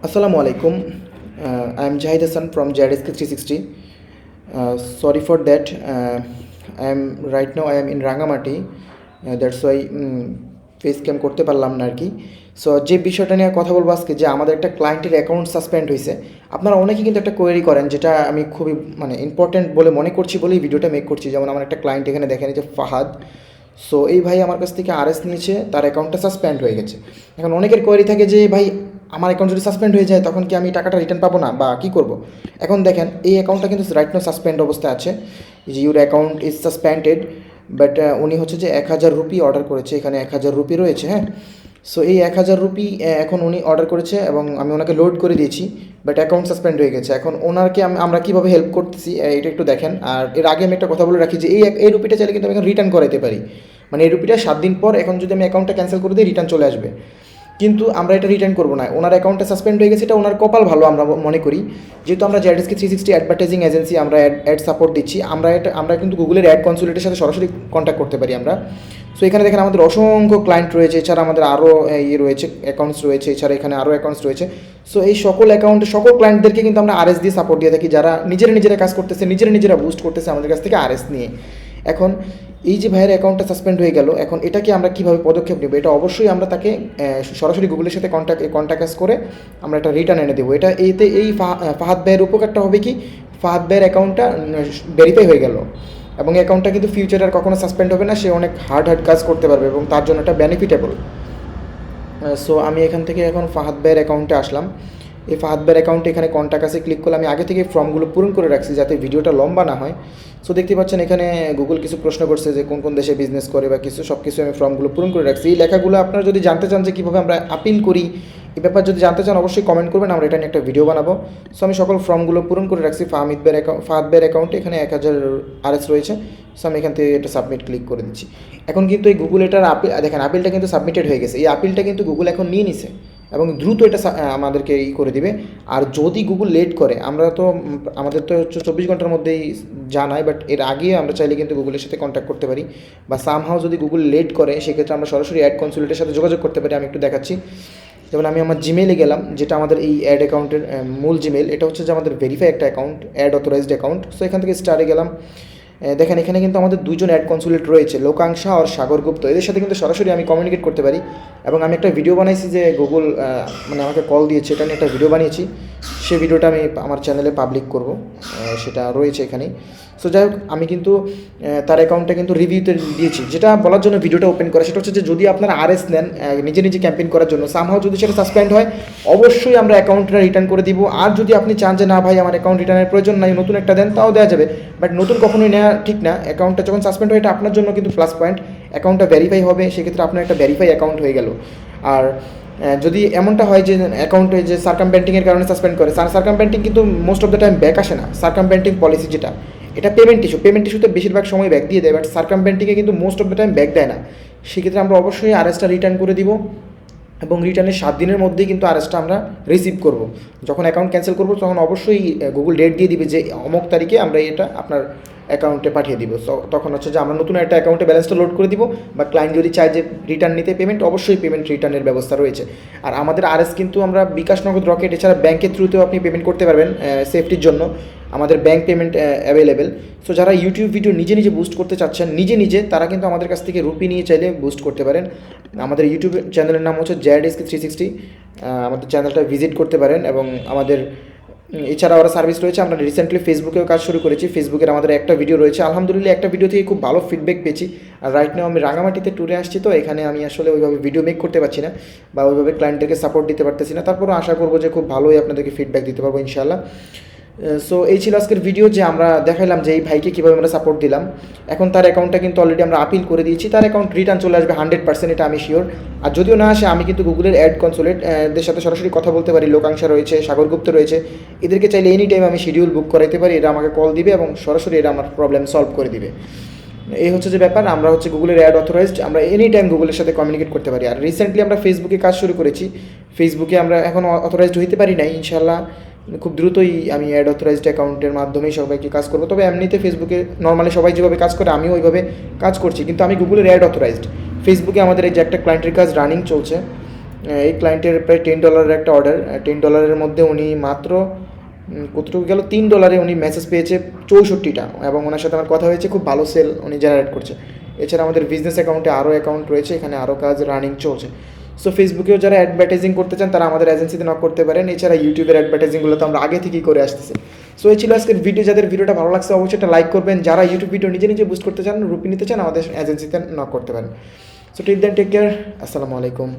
Assalamu alaikum. I am Jahid Hassan from JRSK 360. Sorry for that. I am in Rangamati. That's why face cam করতে পারলাম না আর কি। So যে বিষয়টা নিয়ে কথা বলবো আজকে, যে আমাদের একটা ক্লায়েন্টের অ্যাকাউন্ট সাসপেন্ড হয়েছে। আপনারা অনেকেই কিন্তু একটা কোয়েরি করেন, যেটা আমি খুবই ইম্পর্টেন্ট বলে মনে করছি বলেই ভিডিওটা মেক করছি। যেমন আমার একটা ক্লায়েন্ট এখানে দেখেন, যে ফাহাদ। সো এই ভাই আমার কাছ থেকে আরএস নিয়েছে, তার অ্যাকাউন্টটা সাসপেন্ড হয়ে গেছে। এখন অনেকের কোয়েরি থাকে যে ভাই, আমার অ্যাকাউন্ট যদি সাসপেন্ড হয়ে যায় তখন কি আমি টাকাটা রিটার্ন পাবো না, বা কী করবো? এখন দেখেন, এই অ্যাকাউন্টটা কিন্তু রাইট নাও সাসপেন্ড অবস্থায় আছে, যে your account is suspended. But উনি হচ্ছে যে 1000 রুপি অর্ডার করেছে, এখানে 1000 রুপি রয়েছে, হ্যাঁ। সো এই 1000 রুপি এখন উনি অর্ডার করেছে এবং আমি ওনাকে লোড করে দিয়েছি, বাট অ্যাকাউন্ট সাসপেন্ড হয়ে গেছে। এখন ওনাকে আমরা কীভাবে হেল্প করতেছি এটা একটু দেখেন। আর এর আগে আমি একটা কথা বলে রাখি, যে এই রুপিটা চাইলে কিন্তু আমি এখন রিটার্ন করাইতে পারি। এই রুপিটা 7 দিন পর এখন যদি আমি অ্যাকাউন্টটা ক্যান্সেল করে দিই, রিটার্ন চলে আসবে। কিন্তু আমরা এটা রিটার্ন করবো না, ওনার অ্যাকাউন্টটা সাসপেন্ড হয়ে গেছে, এটা ওনার কপাল ভালো আমরা মনে করি। যেহেতু আমরা জেডএসকে 360 অ্যাডভার্টাইজিং এজেন্সি, আমরা অ্যাড সাপোর্ট দিচ্ছি। আমরা কিন্তু গুগলের অ্যাড কনসুলেটের সাথে সরাসরি কন্ট্যাক্ট করতে পারি আমরা। সো এখানে দেখেন আমাদের অসংখ্য ক্লায়েন্ট রয়েছে, এছাড়া আমাদের আরও রয়েছে, অ্যাকাউন্টস রয়েছে, এছাড়া এখানে আরও অ্যাকাউন্টস রয়েছে। সো এই সকল অ্যাকাউন্টে সকল ক্লায়েন্টদেরকে কিন্তু আমরা আরএস দিয়ে সাপোর্ট দিয়ে থাকি, যারা নিজেরা কাজ করতেছে, নিজেরা বুস্ট করতেছে আমাদের কাছ থেকে আরএস নিয়ে। এখন এই যে ভাইয়ের অ্যাকাউন্টটা সাসপেন্ড হয়ে গেল, এখন এটাকে আমরা কীভাবে পদক্ষেপ নেব? এটা অবশ্যই আমরা তাকে সরাসরি গুগলের সাথে কন্ট্যাক্ট করে আমরা একটা রিটার্ন এনে দেবো। এই ফাহাদ ভাইয়ের উপকারটা হবে কি, ফাহাদ ভাইয়ের অ্যাকাউন্টটা ভেরিফাই হয়ে গেল, এবং অ্যাকাউন্টটা কিন্তু ফিউচারে আর কখনো সাসপেন্ড হবে না। সে অনেক হার্ড কাজ করতে পারবে এবং তার জন্য এটা বেনিফিটেবল। সো আমি এখান থেকে এখন ফাহাদ ভাইয়ের অ্যাকাউন্টে আসলাম। এই ফাহাদ ভাইয়ের অ্যাকাউন্টে এখানে কন্ট্যাক্ট আছে ক্লিক করলে, আমি আগে থেকে ফর্মগুলো পূরণ করে রাখছি যাতে ভিডিওটা লম্বা না হয়। সো দেখতে পাচ্ছেন এখানে গুগল কিছু প্রশ্ন করছে, যে কোন দেশে বিজনেস করে বা কিছু, সব কিছু আমি ফর্মগুলো পূরণ করে রাখছি। এই লেখাগুলো আপনারা যদি জানতে চান যে কীভাবে আমরা আপিল করি, এই ব্যাপার যদি জানতে চান অবশ্যই কমেন্ট করবেন, আমরা এটা নিয়ে একটা ভিডিও বানাবো। সো আমি সকল ফর্মগুলো পূরণ করে রাখছি। ফাহাদ ভাইয়ের অ্যাকাউন্টে এখানে 1000 আরএস রয়েছে। সো আমি এখান থেকে এটা সাবমিট ক্লিক করে দিচ্ছি। এখন কিন্তু এই গুগল এটার দেখেন আপিলটা কিন্তু সাবমিটেড হয়ে গেছে। এই আপিলটা কিন্তু গুগল এখন নিয়ে নিছে এবং দ্রুত এটা আমাদেরকে করে দিবে। আর যদি গুগল লেট করে, আমাদের তো হচ্ছে 24 ঘন্টার মধ্যেই জানায়, বাট এর আগে আমরা চাইলে কিন্তু গুগলের সাথে কন্ট্যাক্ট করতে পারি, বা সামহাও যদি গুগল লেট করে সেক্ষেত্রে আমরা সরাসরি অ্যাড কনসুলেটের সাথে যোগাযোগ করতে পারি। আমি একটু দেখাচ্ছি। যেমন আমি আমার জিমেইলে গেলাম, যেটা আমাদের এই অ্যাড অ্যাকাউন্টের মূল জিমেইল। এটা হচ্ছে যে আমাদের ভেরিফাই একটা account, add authorized account. So এখান থেকে স্টারে গেলাম। দেখেন এখানে কিন্তু আমাদের 2জন অ্যাড কনসুলেট রয়েছে, লোকাংশা আর সাগর গুপ্ত। এদের সাথে কিন্তু সরাসরি আমি কমিউনিকেট করতে পারি। এবং আমি একটা ভিডিও বানাইছি, যে গুগল আমাকে কল দিয়েছে, এটা নিয়ে একটা ভিডিও বানিয়েছি। সেই ভিডিওটা আমি আমার চ্যানেলে পাবলিক করব, সেটা রয়েছে এখানে। সো যাই হোক, আমি কিন্তু তার অ্যাকাউন্টটা কিন্তু রিভিউতে দিয়েছি। যেটা বলার জন্য ভিডিওটা ওপেন করা, সেটা হচ্ছে যে যদি আপনারা আরএস নেন নিজে ক্যাম্পেইন করার জন্য, সামহাও যদি সেটা সাসপেন্ড হয়, অবশ্যই আমরা অ্যাকাউন্টটা রিটার্ন করে দিব। আর যদি আপনি চান যে না ভাই আমার অ্যাকাউন্ট রিটার্নের প্রয়োজন নাই, নতুন একটা দেন, তাও দেওয়া যাবে। বাট নতুন কখনোই নেওয়া ঠিক না। অ্যাকাউন্টটা যখন সাসপেন্ড হয়, এটা আপনার জন্য কিন্তু প্লাস পয়েন্ট। অ্যাকাউন্টটা ভেরিফাই হবে, সেক্ষেত্রে আপনার একটা ভেরিফাই অ্যাকাউন্ট হয়ে গেল। আর যদি এমনটা হয় যে অ্যাকাউন্টে যে সার্কামভেন্টিংয়ের কারণে সাসপেন্ড করে, সার্কামভেন্টিং কিন্তু most of the time back আসে না। সার্কামভেন্টিং পলিসি যেটা, এটা পেমেন্ট ইস্যুতে বেশিরভাগ সময় ব্যাক দিয়ে দেয়, বাট সার্কামভেন্টিংয়ে কিন্তু most of the time back দেয় না। সেক্ষেত্রে আমরা অবশ্যই আরএসটা রিটার্ন করে দিব, এবং রিটার্নের 7 দিনের মধ্যেই কিন্তু আরএসটা আমরা রিসিভ করব। যখন অ্যাকাউন্ট ক্যান্সেল করব তখন অবশ্যই গুগল ডেট দিয়ে দিবে যে অমুক তারিখে আমরা এটা আপনার অ্যাকাউন্টে পাঠিয়ে দিব। সো তখন হচ্ছে যে আমরা নতুন একটা অ্যাকাউন্টে ব্যালেন্সটা লোড করে দিব, বা ক্লায়েন্ট যদি চায় যে রিটার্ন নিতে পেমেন্ট, অবশ্যই পেমেন্ট রিটার্নের ব্যবস্থা রয়েছে। আর আমাদের আরএস কিন্তু আমরা বিকাশ, নগদ, রকেট, এছাড়া ব্যাংকের থ্রুতেও আপনি পেমেন্ট করতে পারবেন সেফটির জন্য। আমাদের ব্যাংক পেমেন্ট অ্যাভেলেবেল। সো যারা ইউটিউব ভিডিও নিজে বুস্ট করতে চাচ্ছেন নিজে, তারা কিন্তু আমাদের কাছ থেকে রুপি নিয়ে চাইলে বুস্ট করতে পারেন। আমাদের ইউটিউব চ্যানেলের নাম হচ্ছে জেডএসকে 360। আমাদের চ্যানেলটা ভিজিট করতে পারেন। এবং আমাদের এছাড়া আরও সার্ভিস রয়েছে। আমরা রিসেন্টলি ফেসবুকেও কাজ শুরু করেছি। ফেসবুকের আমাদের একটা ভিডিও রয়েছে, আলহামদুলিল্লাহ একটা ভিডিও থেকে খুব ভালো ফিডব্যাক পেয়েছি। আর রাইট নাও আমি রাঙামাটিতে ট্যুরে আসছি, তো এখানে আমি আসলে ওইভাবে ভিডিও মেক করতে পারছি না, বা ওইভাবে ক্লায়েন্টদেরকে সাপোর্ট দিতে পারতেছি না। তারপরও আশা করবো যে খুব ভালোই আপনাদেরকে ফিডব্যাক দিতে পারবো ইনশাআল্লাহ। সো এই ছিল আজকের ভিডিও, যে আমরা দেখাইলাম যে এই ভাইকে কীভাবে আমরা সাপোর্ট দিলাম। এখন তার অ্যাকাউন্টটা কিন্তু অলরেডি আমরা আপিল করে দিয়েছি, তার অ্যাকাউন্ট রিটার্ন চলে আসবে 100%, এটা আমি শিওর। আর যদিও না আসে, আমি কিন্তু গুগলের অ্যাড কনসুলেটদের সাথে সরাসরি কথা বলতে পারি। লোকাংশা রয়েছে, সাগরগুপ্ত রয়েছে, এদেরকে চাইলে এনি টাইম আমি শিডিউল বুক করাইতে পারি। এরা আমাকে কল দিবে এবং সরাসরি এরা আমার প্রবলেম সলভ করে দিবে। এই হচ্ছে যে ব্যাপার। আমরা হচ্ছে গুগলের অ্যাড অথরাইজড, আমরা এনি টাইম গুগলের সাথে কমিউনিকেট করতে পারি। আর রিসেন্টলি আমরা ফেসবুকে কাজ শুরু করেছি। ফেসবুকে আমরা এখন অথরাইজড হইতে পারি নাই, ইনশাল্লাহ খুব দ্রুতই আমি অ্যাড অথরাইজড অ্যাকাউন্টের মাধ্যমেই সবাইকে কাজ করবো। তবে এমনিতে ফেসবুকে নর্মালি সবাই যেভাবে কাজ করে আমিও ওইভাবে কাজ করছি, কিন্তু আমি গুগলের অ্যাড অথরাইজড। ফেসবুকে আমাদের এই যে একটা ক্লায়েন্টের কাজ রানিং চলছে, এই ক্লায়েন্টের প্রায় $10 একটা অর্ডার, $10 মধ্যে উনি মাত্র কতটুকু গেল, $3 উনি মেসেজ পেয়েছে 64টা, এবং ওনার সাথে আমার কথা হয়েছে, খুব ভালো সেল উনি জেনারেট করছে। এছাড়া আমাদের বিজনেস অ্যাকাউন্টে আরও অ্যাকাউন্ট রয়েছে, এখানে আরও কাজ রানিং চলছে। সো ফেসবুকেও যারা অ্যাডভার্টাইজিং করতে চান তারা আমাদের এজেন্সিতে নক করতে পারেন। এছাড়া ইউটিউবের অ্যাডভার্টাইজিংগুলো তো আমরা আগে থেকেই করে আসতেছি। সো এই ছিল আজকের ভিডিও। যাদের ভিডিওটা ভালো লাগছে অবশ্যই একটা লাইক করবেন। যারা ইউটিউব ভিডিও নিজে নিজে বুস্ট করতে চান, রুপি নিতে চান, আমাদের এজেন্সিতে নক করতে পারেন। So till then, take care, আসসালামু আলাইকুম।